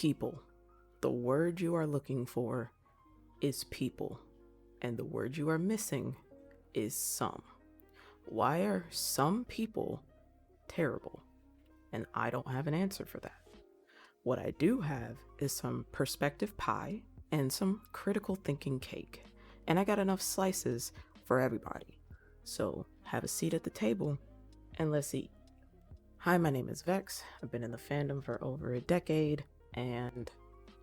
People. The word you are looking for is people, and the word you are missing is some. Why are some people terrible? And I don't have an answer for that. What I do have is some perspective pie and some critical thinking cake, and I got enough slices for everybody. So have a seat at the table and let's eat. Hi, my name is Vex. I've been in the fandom for over a decade and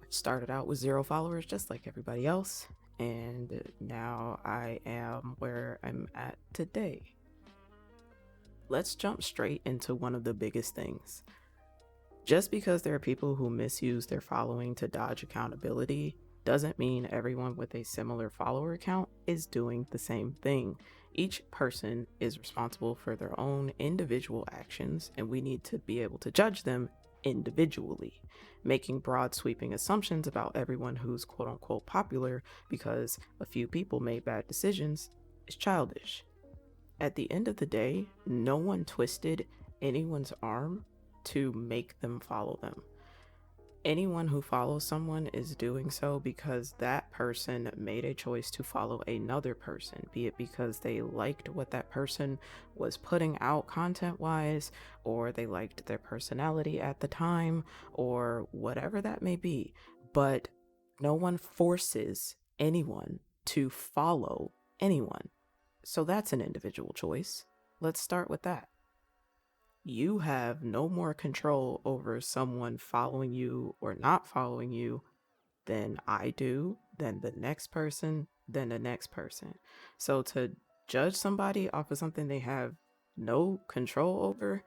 started out with 0 followers just like everybody else, and now I am where I'm at today. Let's jump straight into one of the biggest things. Just because there are people who misuse their following to dodge accountability doesn't mean everyone with a similar follower count is doing the same thing. Each person is responsible for their own individual actions, and we need to be able to judge them individually. Making broad sweeping assumptions about everyone who's quote unquote popular because a few people made bad decisions is childish. At the end of the day, no one twisted anyone's arm to make them follow them. Anyone who follows someone is doing so because that person made a choice to follow another person, be it because they liked what that person was putting out content-wise, or they liked their personality at the time, or whatever that may be. But no one forces anyone to follow anyone. So that's an individual choice. Let's start with that. You have no more control over someone following you or not following you than I do, than the next person, than the next person. So to judge somebody off of something they have no control over,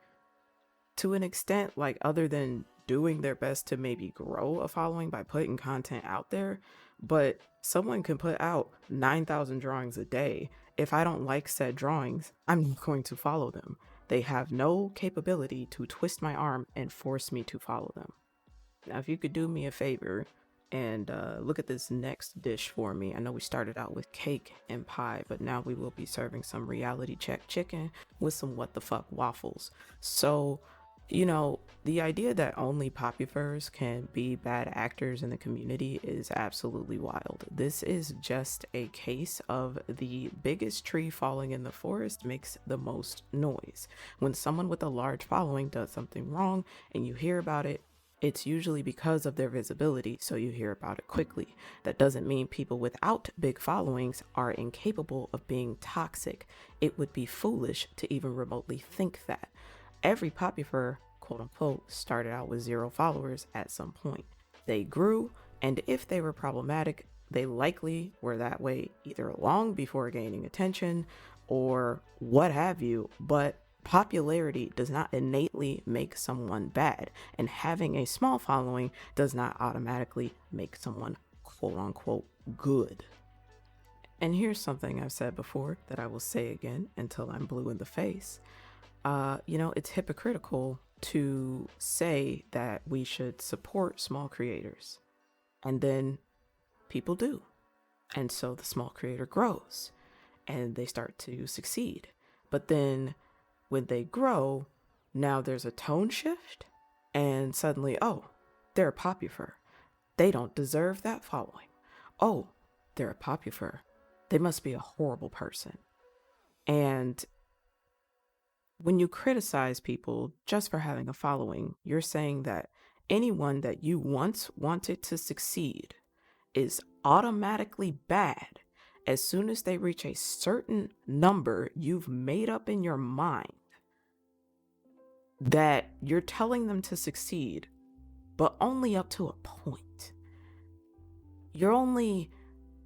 to an extent, like other than doing their best to maybe grow a following by putting content out there, but someone can put out 9,000 drawings a day. If I don't like said drawings, I'm not going to follow them. They have no capability to twist my arm and force me to follow them. Now, if you could do me a favor and look at this next dish for me. I know we started out with cake and pie, but now we will be serving some reality check chicken with some what the fuck waffles. So, you know, the idea that only Popufurs can be bad actors in the community is absolutely wild. This is just a case of the biggest tree falling in the forest makes the most noise. When someone with a large following does something wrong and you hear about it, it's usually because of their visibility, so you hear about it quickly. That doesn't mean people without big followings are incapable of being toxic. It would be foolish to even remotely think that. Every Popufur, quote unquote, started out with 0 followers at some point. They grew, and if they were problematic, they likely were that way either long before gaining attention or what have you, but popularity does not innately make someone bad, and having a small following does not automatically make someone quote unquote good. And here's something I've said before that I will say again until I'm blue in the face. It's hypocritical to say that we should support small creators, and then people do. And so the small creator grows and they start to succeed. But then when they grow, now there's a tone shift and suddenly, oh, they're a Popufur. They don't deserve that following. Oh, they're a Popufur. They must be a horrible person. And when you criticize people just for having a following, you're saying that anyone that you once wanted to succeed is automatically bad as soon as they reach a certain number you've made up in your mind that you're telling them to succeed, but only up to a point. You're only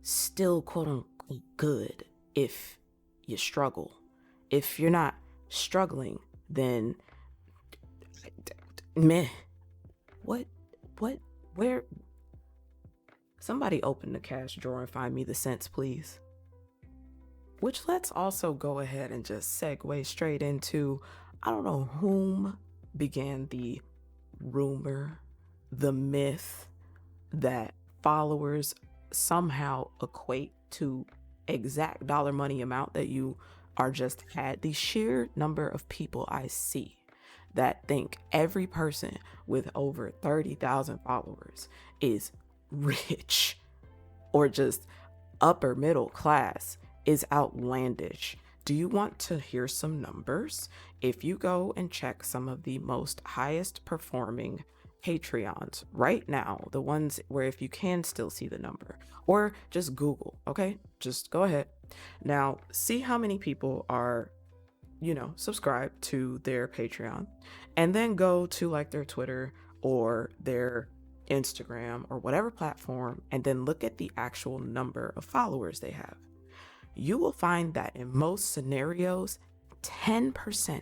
still quote unquote good if you struggle. If you're not struggling, then meh. Where? Somebody open the cash drawer and find me the cents, please. Which let's also go ahead and just segue straight into, I don't know whom began the rumor, the myth that followers somehow equate to exact dollar money amount that you are just had. The sheer number of people I see that think every person with over 30,000 followers is rich or just upper middle class is outlandish. Do you want to hear some numbers? If you go and check some of the most highest performing Patreons right now, the ones where if you can still see the number, or just Google, okay? Just go ahead. Now, see how many people are, subscribe to their Patreon, and then go to like their Twitter or their Instagram or whatever platform, and then look at the actual number of followers they have. You will find that in most scenarios, 10%,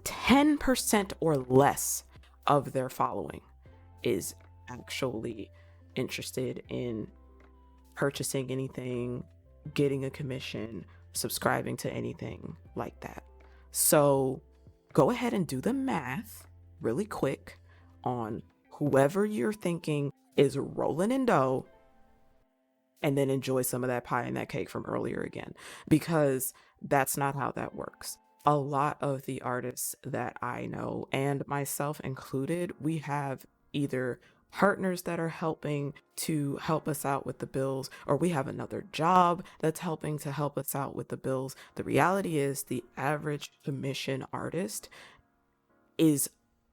10% or less of their following is actually interested in purchasing anything, getting a commission, subscribing to anything like that. So go ahead and do the math really quick on whoever you're thinking is rolling in dough, and then enjoy some of that pie and that cake from earlier again, because that's not how that works. A lot of the artists that I know, and myself included, we have either partners that are helping to help us out with the bills, or we have another job that's helping to help us out with the bills. The reality is the average commission artist is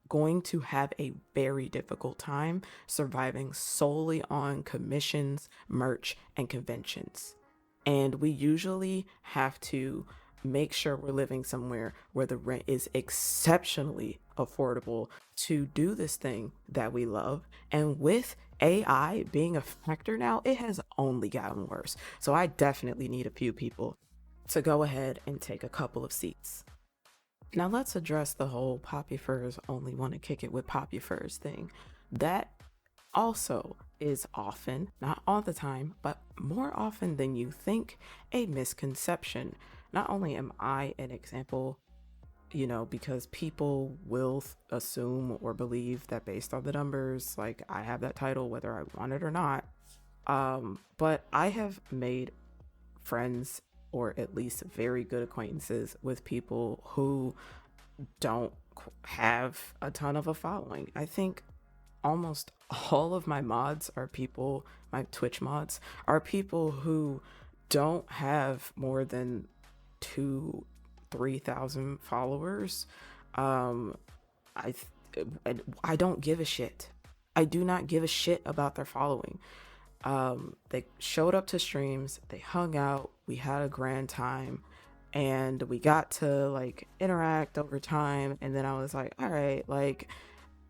going to have a very difficult time surviving solely on commissions, merch, and conventions. And we usually have to make sure we're living somewhere where the rent is exceptionally affordable to do this thing that we love. And with AI being a factor now, it has only gotten worse. So I definitely need a few people to go ahead and take a couple of seats. Now let's address the whole Popufurs only want to kick it with Popufurs thing. That also is often, not all the time, but more often than you think, a misconception. Not only am I an example, because people will assume or believe that based on the numbers, like I have that title whether I want it or not. But I have made friends, or at least very good acquaintances with people who don't have a ton of a following. I think almost all of my mods are people, my Twitch mods are people who don't have more than 2,000-3,000 followers. I don't give a shit. I do not give a shit about their following. They showed up to streams, they hung out, we had a grand time, and we got to like interact over time. And then I was like, all right, like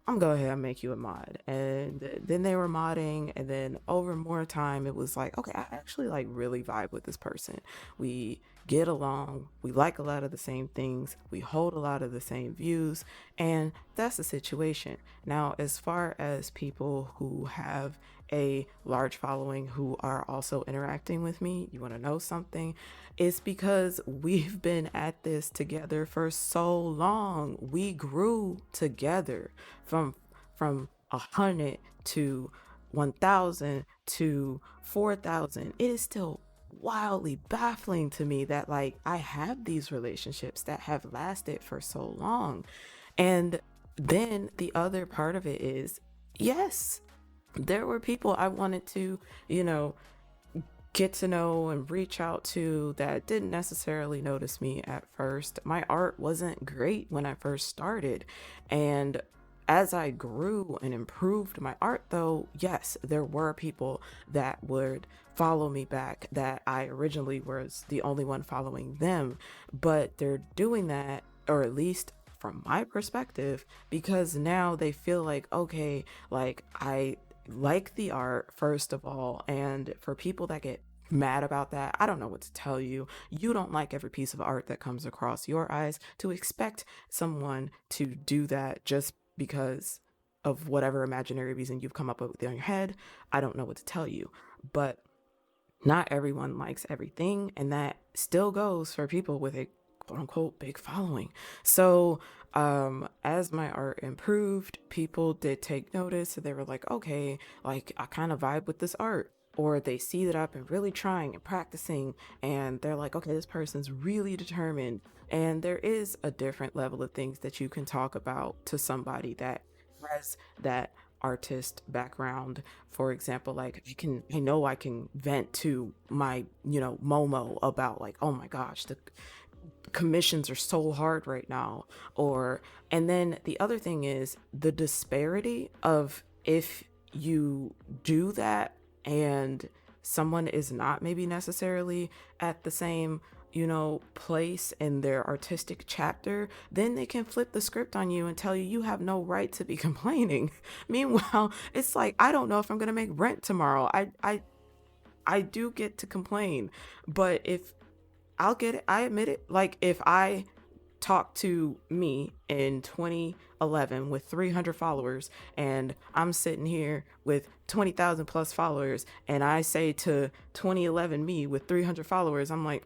I'm gonna go ahead and make you a mod. And then they were modding, and then over more time, it was like, okay, I actually like really vibe with this person. We get along, we like a lot of the same things, we hold a lot of the same views, and that's the situation. Now, as far as people who have a large following who are also interacting with me, you want to know something? It's because we've been at this together for so long. We grew together from 100 to 1,000 to 4,000. It is still wildly baffling to me that like I have these relationships that have lasted for so long. And then the other part of it is, yes, there were people I wanted to, get to know and reach out to that didn't necessarily notice me at first. My art wasn't great when I first started. And as I grew and improved my art, though, yes, there were people that would follow me back that I originally was the only one following them. But they're doing that, or at least from my perspective, because now they feel like, okay, like I like the art, first of all. And for people that get mad about that, I don't know what to tell you. You don't like every piece of art that comes across your eyes. To expect someone to do that just because of whatever imaginary reason you've come up with in your head, I don't know what to tell you. But not everyone likes everything, and that still goes for people with a quote unquote big following. So as my art improved, people did take notice. They were like, okay, like I kind of vibe with this art. or they see that I've been really trying and practicing, and they're like, okay, this person's really determined. And there is a different level of things that you can talk about to somebody that has that artist background. For example, like I know I can vent to my, Momo about like, oh my gosh, the commissions are so hard right now. Or, and then the other thing is the disparity of if you do that and someone is not maybe necessarily at the same place in their artistic chapter, then they can flip the script on you and tell you you have no right to be complaining. Meanwhile, it's like, I don't know if I'm gonna make rent tomorrow. I do get to complain, but if I'll get it. I admit it. Like if I talk to me in 2011 with 300 followers and I'm sitting here with 20,000 plus followers and I say to 2011 me with 300 followers, I'm like,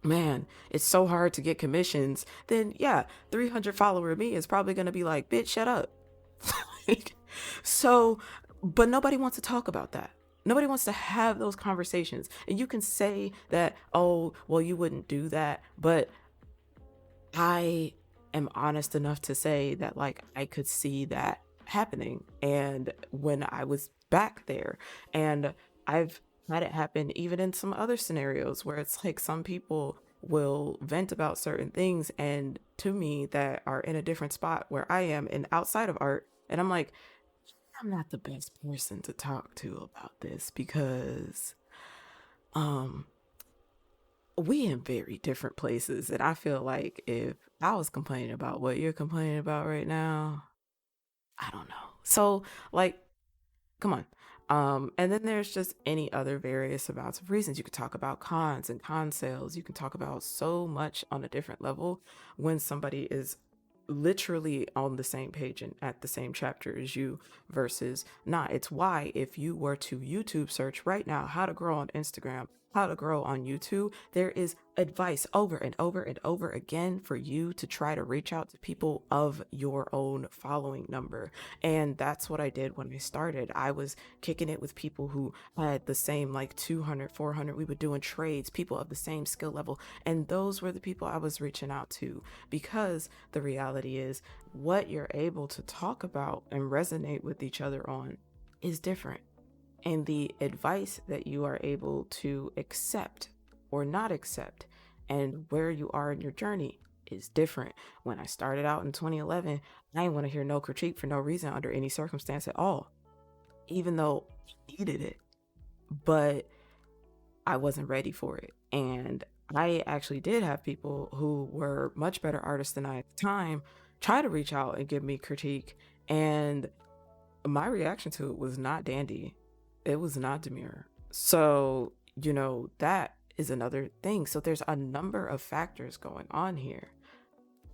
man, it's so hard to get commissions. Then yeah, 300 follower me is probably going to be like, bitch, shut up. So, but nobody wants to talk about that. Nobody wants to have those conversations. And you can say that, oh, well, you wouldn't do that. But I am honest enough to say that, like, I could see that happening. And when I was back there, and I've had it happen even in some other scenarios where it's like some people will vent about certain things and to me that are in a different spot where I am and outside of art. And I'm like, I'm not the best person to talk to about this because um we in very different places, and I feel like if I was complaining about what you're complaining about right now, I don't know. So like, come on. And then there's just any other various amounts of reasons. You could talk about cons and con sales. You can talk about so much on a different level when somebody is literally on the same page and at the same chapter as you versus not. It's why if you were to YouTube search right now how to grow on Instagram, how to grow on YouTube, there is advice over and over and over again for you to try to reach out to people of your own following number. And that's what I did when I started. I was kicking it with people who had the same like 200, 400. We were doing trades, people of the same skill level. And those were the people I was reaching out to because the reality is what you're able to talk about and resonate with each other on is different. And the advice that you are able to accept or not accept and where you are in your journey is different. When I started out in 2011, I didn't want to hear no critique for no reason under any circumstance at all, even though I needed it. But I wasn't ready for it. And I actually did have people who were much better artists than I at the time try to reach out and give me critique. And my reaction to it was not dandy. It was not demure. So, that is another thing. So there's a number of factors going on here.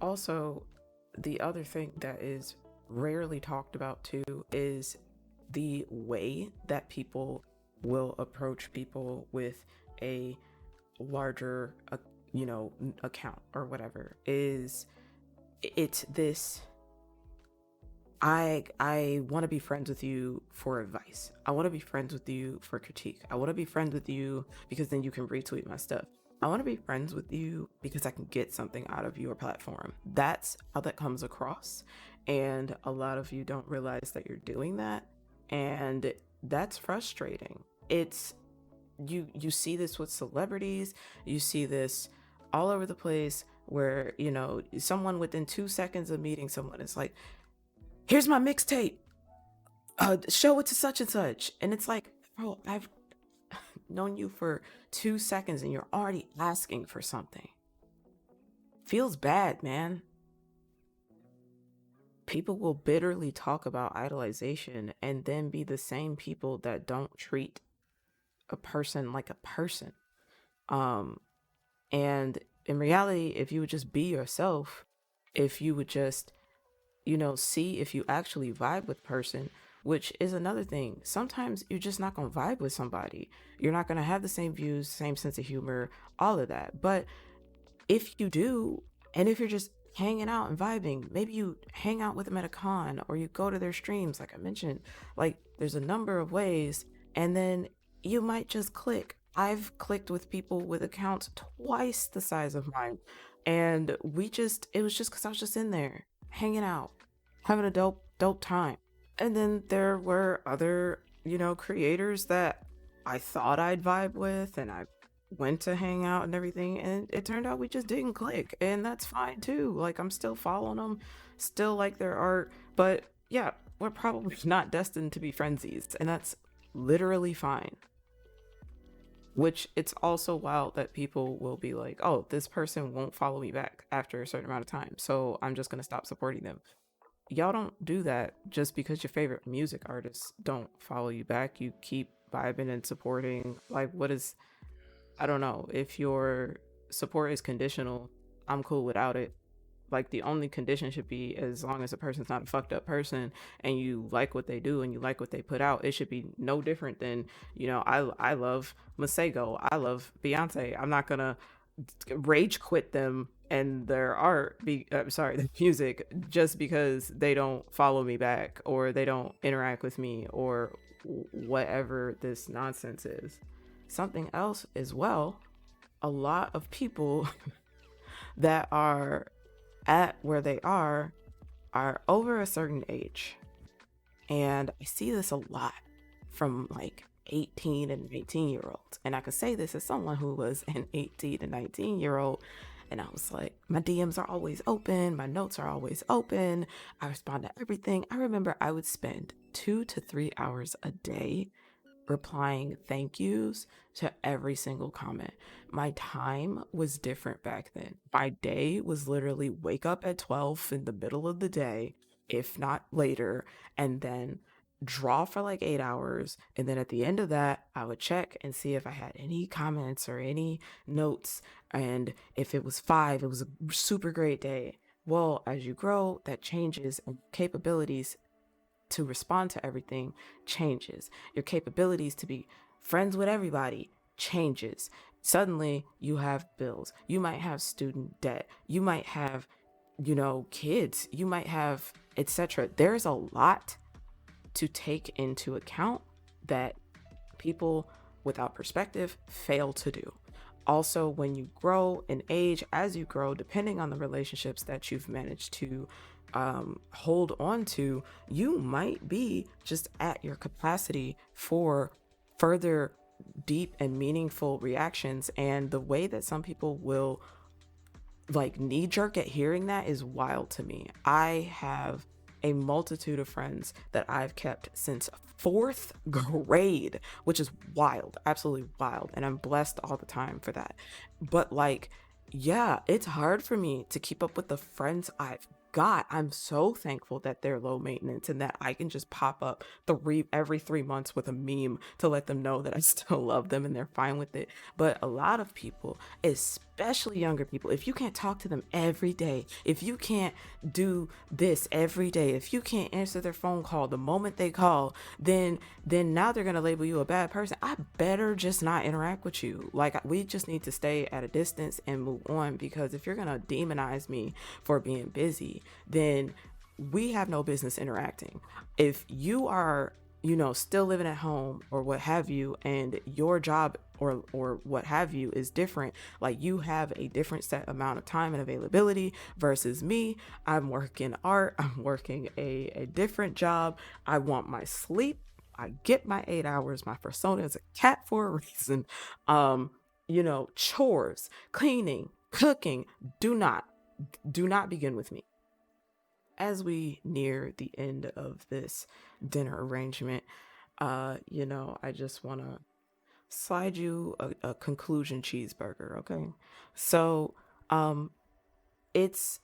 Also, the other thing that is rarely talked about too is the way that people will approach people with a larger, account or whatever. It's this, I want to be friends with you for advice. I want to be friends with you for critique. I want to be friends with you because then you can retweet my stuff. I want to be friends with you because I can get something out of your platform. That's how that comes across. And a lot of you don't realize that you're doing that. And that's frustrating. It's you see this with celebrities, you see this all over the place where, someone within 2 seconds of meeting someone is like, here's my mixtape. Show it to such and such. And it's like, bro, I've known you for 2 seconds and you're already asking for something. Feels bad, man. People will bitterly talk about idolization and then be the same people that don't treat a person like a person. And in reality, if you would just be yourself, if you would just see if you actually vibe with person, which is another thing. Sometimes you're just not going to vibe with somebody. You're not going to have the same views, same sense of humor, all of that. But if you do, and if you're just hanging out and vibing, maybe you hang out with them at a con or you go to their streams, like I mentioned, like there's a number of ways. And then you might just click. I've clicked with people with accounts twice the size of mine. And it was just because I was just in there hanging out, having a dope time. And then there were other, creators that I thought I'd vibe with, and I went to hang out and everything. And it turned out we just didn't click. And that's fine too. Like, I'm still following them, still like their art. But yeah, we're probably not destined to be frenzies. And that's literally fine. Which it's also wild that people will be like, oh, this person won't follow me back after a certain amount of time, so I'm just going to stop supporting them. Y'all don't do that just because your favorite music artists don't follow you back. You keep vibing and supporting. Like, what is, I don't know. If your support is conditional, I'm cool without it. Like, the only condition should be as long as a person's not a fucked up person and you like what they do and you like what they put out. It should be no different than, I love Masego, I love Beyonce. I'm not gonna rage quit them and their art sorry, the music, just because they don't follow me back or they don't interact with me or whatever this nonsense is. Something else as well, a lot of people that are at where they are over a certain age. And I see this a lot from like 18 and 19-year-olds. And I can say this as someone who was an 18 and 19-year-old. And I was like, my DMs are always open. My notes are always open. I respond to everything. I remember I would spend 2 to 3 hours a day replying thank yous to every single comment. My time was different back then. My day was literally wake up at 12 in the middle of the day, if not later, and then draw for like 8 hours. And then at the end of that, I would check and see if I had any comments or any notes. And if it was 5, it was a super great day. Well, as you grow, that changes, and capabilities to respond to everything changes. Your capabilities to be friends with everybody changes. Suddenly you have bills. You might have student debt. You might have, kids. You might have, etc. There's a lot to take into account that people without perspective fail to do. Also, when you grow in age, as you grow, depending on the relationships that you've managed to hold on to, you might be just at your capacity for further deep and meaningful reactions. And the way that some people will like knee jerk at hearing that is wild to me. I have a multitude of friends that I've kept since 4th grade, which is wild, absolutely wild. And I'm blessed all the time for that. But like, yeah, it's hard for me to keep up with the friends I've got. I'm so thankful that they're low maintenance and that I can just pop up every 3 months with a meme to let them know that I still love them and they're fine with it. But a lot of people, especially younger people, if you can't talk to them every day, if you can't do this every day, if you can't answer their phone call the moment they call, then now they're gonna label you a bad person. I better just not interact with you. Like, we just need to stay at a distance and move on, because if you're gonna demonize me for being busy, then we have no business interacting. If you are, still living at home or what have you, and your job or what have you is different, like you have a different set amount of time and availability versus me. I'm working art, I'm working a different job. I want my sleep. I get my 8 hours. My persona is a cat for a reason. Chores, cleaning, cooking, do not begin with me. As we near the end of this dinner arrangement, I just want to slide you a conclusion cheeseburger, okay? So, it's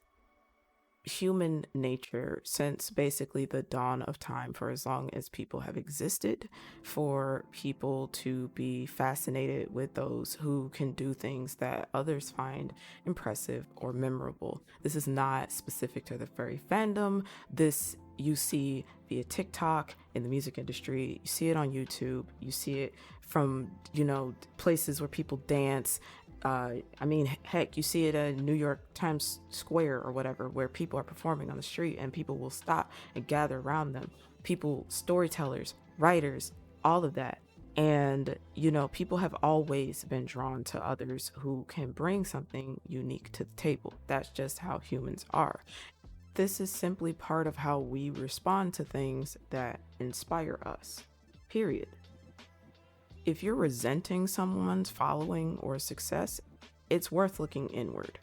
human nature since basically the dawn of time, for as long as people have existed, for people to be fascinated with those who can do things that others find impressive or memorable. This is not specific to the furry fandom. This you see via TikTok in the music industry. You see it on YouTube. You see it from, places where people dance. Heck, you see it at New York Times Square or whatever, where people are performing on the street and people will stop and gather around them. People, storytellers, writers, all of that. And, you know, people have always been drawn to others who can bring something unique to the table. That's just how humans are. This is simply part of how we respond to things that inspire us, period. If you're resenting someone's following or success, it's worth looking inward.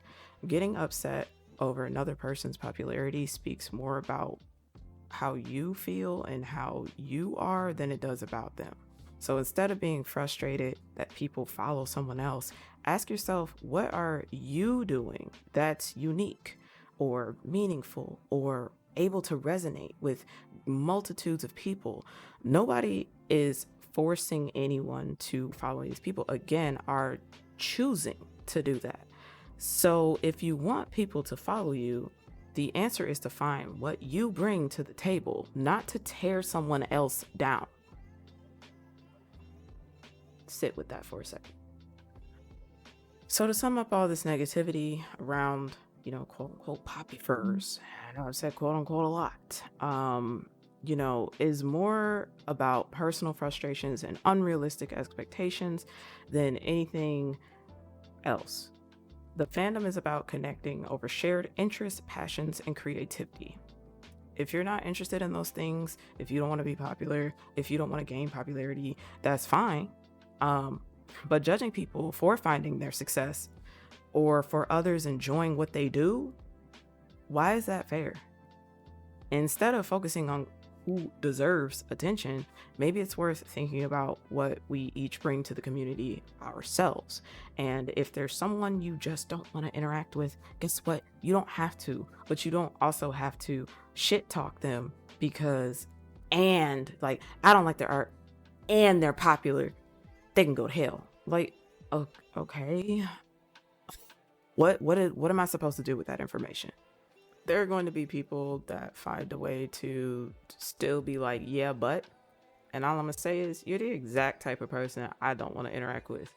Getting upset over another person's popularity speaks more about how you feel and how you are than it does about them. So instead of being frustrated that people follow someone else, ask yourself, what are you doing that's unique or meaningful or able to resonate with multitudes of people? Nobody is forcing anyone to follow these people. Again, are choosing to do that. So if you want people to follow you, the answer is to find what you bring to the table, not to tear someone else down. Sit with that for a second. So to sum up all this negativity around, you know, quote unquote Popufurs, I know I've said quote unquote a lot, you know, is more about personal frustrations and unrealistic expectations than anything else. The fandom is about connecting over shared interests, passions, and creativity. If you're not interested in those things, if you don't want to be popular, if you don't want to gain popularity, that's fine. But judging people for finding their success or for others enjoying what they do, why is that fair? Instead of focusing on who deserves attention, maybe it's worth thinking about what we each bring to the community ourselves. And if there's someone you just don't want to interact with, guess what? You don't have to, but you don't also have to shit talk them because, and like, I don't like their art and they're popular. They can go to hell. Like, okay, what am I supposed to do with that information? There are going to be people that find a way to still be like, yeah, but, and all I'm gonna say is you're the exact type of person I don't want to interact with.